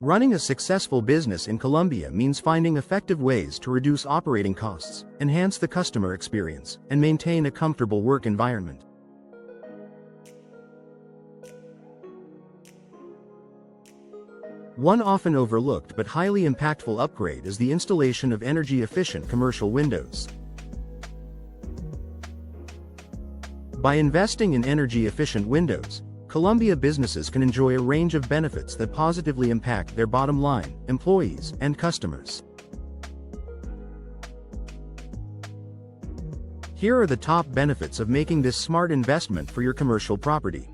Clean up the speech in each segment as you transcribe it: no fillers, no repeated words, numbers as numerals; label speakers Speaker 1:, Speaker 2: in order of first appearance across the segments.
Speaker 1: Running a successful business in Colombia means finding effective ways to reduce operating costs, enhance the customer experience, and maintain a comfortable work environment. One often overlooked but highly impactful upgrade is the installation of energy-efficient commercial windows. By investing in energy-efficient windows, Colombia businesses can enjoy a range of benefits that positively impact their bottom line, employees, and customers. Here are the top benefits of making this smart investment for your commercial property.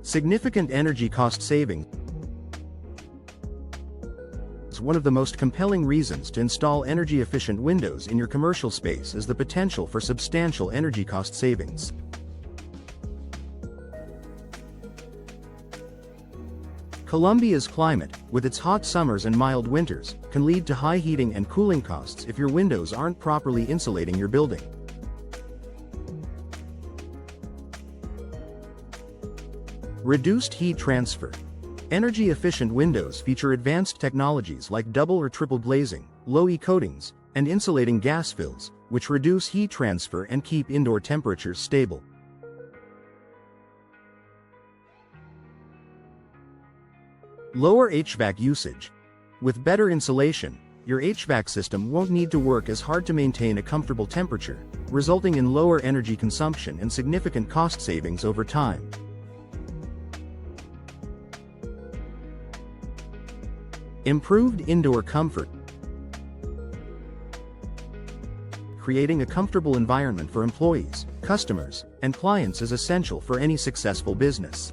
Speaker 1: Significant energy cost savings. One of the most compelling reasons to install energy-efficient windows in your commercial space is the potential for substantial energy cost savings. Colombia's climate, with its hot summers and mild winters, can lead to high heating and cooling costs if your windows aren't properly insulating your building. Reduced heat transfer. Energy-efficient windows feature advanced technologies like double or triple glazing, low-E coatings, and insulating gas fills, which reduce heat transfer and keep indoor temperatures stable. Lower HVAC usage. With better insulation, your HVAC system won't need to work as hard to maintain a comfortable temperature, resulting in lower energy consumption and significant cost savings over time. Improved indoor comfort. Creating a comfortable environment for employees, customers, and clients is essential for any successful business.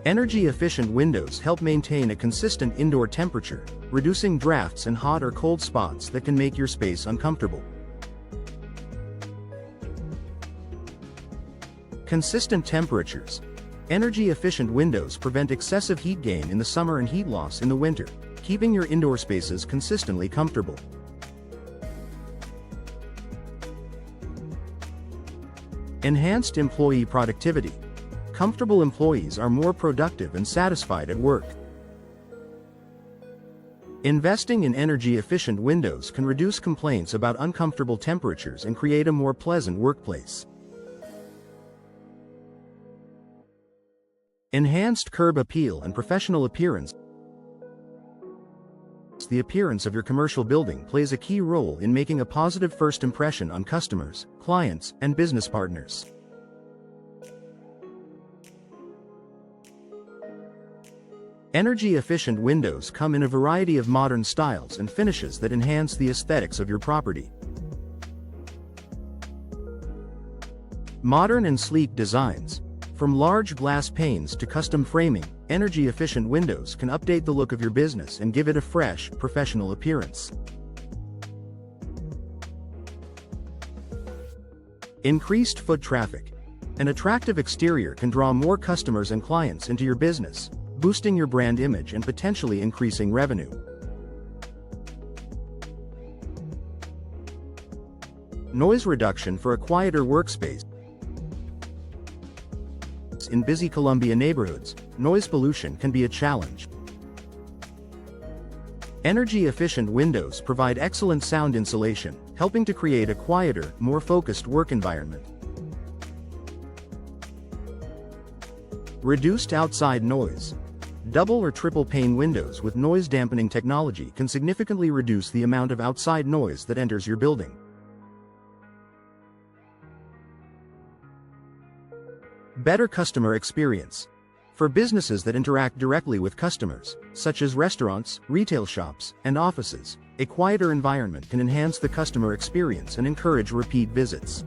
Speaker 1: Energy-efficient windows help maintain a consistent indoor temperature, reducing drafts and hot or cold spots that can make your space uncomfortable. Consistent temperatures. Energy-efficient windows prevent excessive heat gain in the summer and heat loss in the winter, keeping your indoor spaces consistently comfortable. Enhanced employee productivity. Comfortable employees are more productive and satisfied at work. Investing in energy-efficient windows can reduce complaints about uncomfortable temperatures and create a more pleasant workplace. Enhanced curb appeal and professional appearance. The appearance of your commercial building plays a key role in making a positive first impression on customers, clients, and business partners. Energy-efficient windows come in a variety of modern styles and finishes that enhance the aesthetics of your property. Modern and sleek designs. From large glass panes to custom framing, energy-efficient windows can update the look of your business and give it a fresh, professional appearance. Increased foot traffic. An attractive exterior can draw more customers and clients into your business, boosting your brand image and potentially increasing revenue. Noise reduction for a quieter workspace. In busy Colombia neighborhoods, noise pollution can be a challenge. Energy-efficient windows provide excellent sound insulation, helping to create a quieter, more focused work environment. Reduced outside noise. Double or triple pane windows with noise-dampening technology can significantly reduce the amount of outside noise that enters your building. Better customer experience. For businesses that interact directly with customers, such as restaurants, retail shops, and offices, a quieter environment can enhance the customer experience and encourage repeat visits.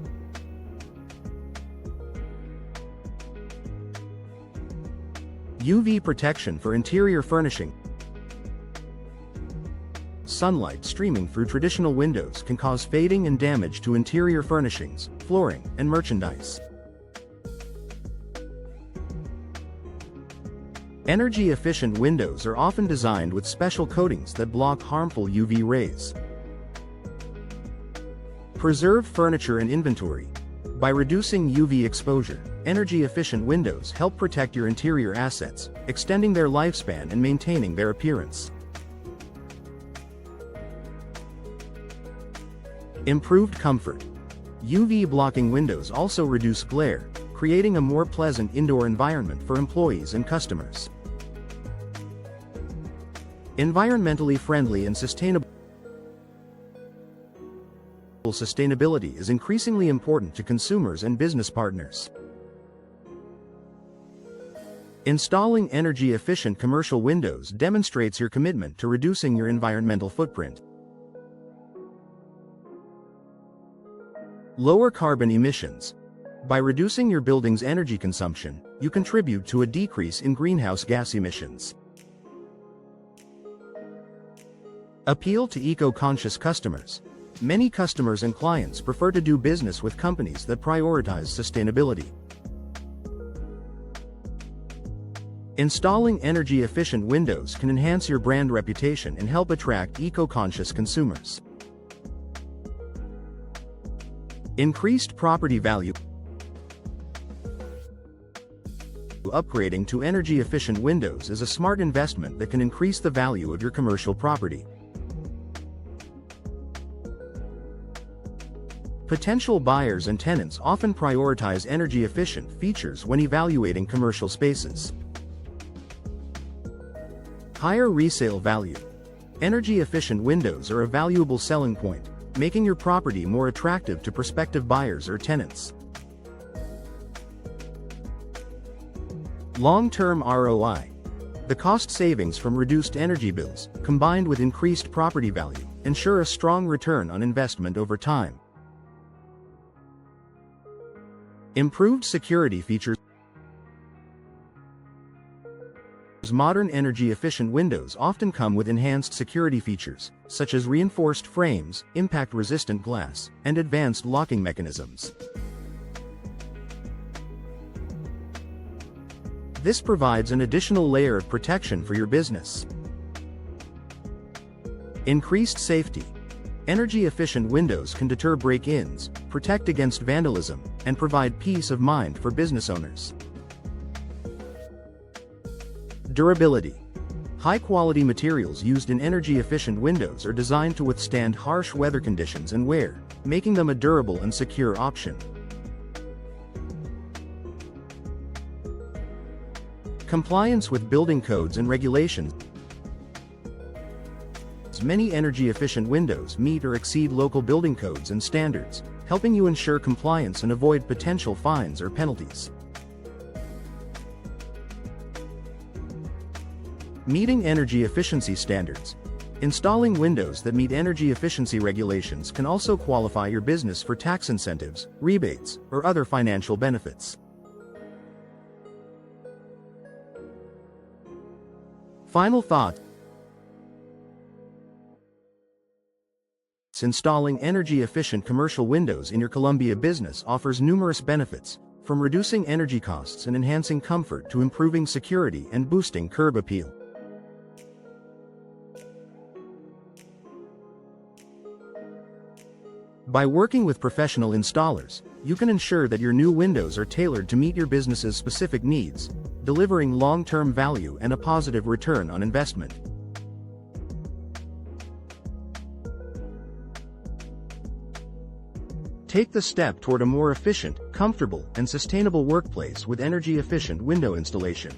Speaker 1: UV protection for interior furnishing. Sunlight streaming through traditional windows can cause fading and damage to interior furnishings, flooring, and merchandise. Energy-efficient windows are often designed with special coatings that block harmful UV rays. Preserve furniture and inventory. By reducing UV exposure, energy-efficient windows help protect your interior assets, extending their lifespan and maintaining their appearance. Improved comfort. UV-blocking windows also reduce glare, creating a more pleasant indoor environment for employees and customers. Environmentally friendly and sustainable. Sustainability is increasingly important to consumers and business partners. Installing energy-efficient commercial windows demonstrates your commitment to reducing your environmental footprint. Lower carbon emissions. By reducing your building's energy consumption, you contribute to a decrease in greenhouse gas emissions. Appeal to eco-conscious customers. Many customers and clients prefer to do business with companies that prioritize sustainability. Installing energy-efficient windows can enhance your brand reputation and help attract eco-conscious consumers. Increased property value. Upgrading to energy-efficient windows is a smart investment that can increase the value of your commercial property. Potential buyers and tenants often prioritize energy-efficient features when evaluating commercial spaces. Higher resale value. Energy-efficient windows are a valuable selling point, making your property more attractive to prospective buyers or tenants. Long-term ROI. The cost savings from reduced energy bills, combined with increased property value, ensure a strong return on investment over time. Improved security features. Modern energy-efficient windows often come with enhanced security features, such as reinforced frames, impact-resistant glass, and advanced locking mechanisms. This provides an additional layer of protection for your business. Increased safety. Energy-efficient windows can deter break-ins, protect against vandalism, and provide peace of mind for business owners. Durability. High-quality materials used in energy-efficient windows are designed to withstand harsh weather conditions and wear, making them a durable and secure option. Compliance with building codes and regulations. Many energy-efficient windows meet or exceed local building codes and standards, helping you ensure compliance and avoid potential fines or penalties. Meeting energy efficiency standards. Installing windows that meet energy efficiency regulations can also qualify your business for tax incentives, rebates, or other financial benefits. Final thought. Installing energy-efficient commercial windows in your Columbia business offers numerous benefits, from reducing energy costs and enhancing comfort to improving security and boosting curb appeal. By working with professional installers, you can ensure that your new windows are tailored to meet your business's specific needs, delivering long-term value and a positive return on investment. Take the step toward a more efficient, comfortable, and sustainable workplace with energy-efficient window installation.